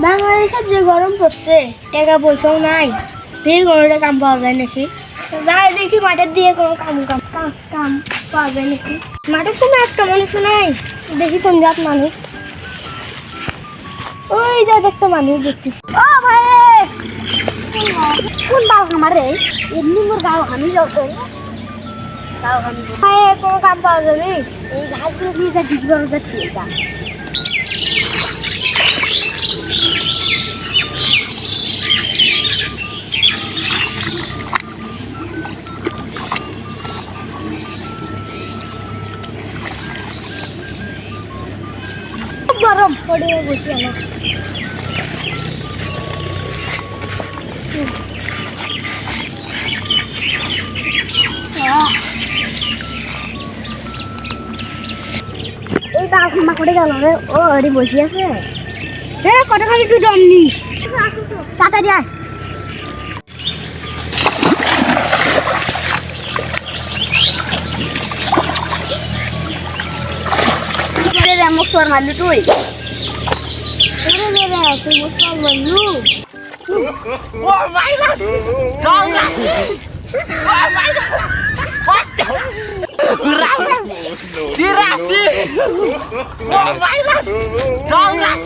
বাংলাদেশে যে গরম পড়ছে টাকা পয়সাও নাই, সেই গরমে কাম পাওয়া যায় নাকি? যাই দেখি মাঠের দিয়ে কোনো কাম পাওয়া যায় নাকি? মাঠের সময় একটা মানুষ নাই, দেখি কোন জাত মানুষ। ওই যা একটা মানুষ দেখছি। ও ভাই, কোন বাল আমার রে? এমনি মোর গাও হামি যাচ্ছে। গাও হামি ভাই, কোনো কাম পাওয়া যাবে? এই ঘাসগুলো দিয়ে যা ডিগ্রি যাচ্ছে এটা। গরম পড়ে বসি আমার। এই তা ক্ষমা করে গেল রে। ও আরে বসে আছে। হ্যাঁ, কটা খাবি তুই? দম নিস। তাড়াতাড়ি আয়। মোক চোর মারলি তুই? তুই মোক চোর মারলু? Oh my god! Don't laugh! Oh my god! What the? Tirasi! Oh my god! Don't laugh!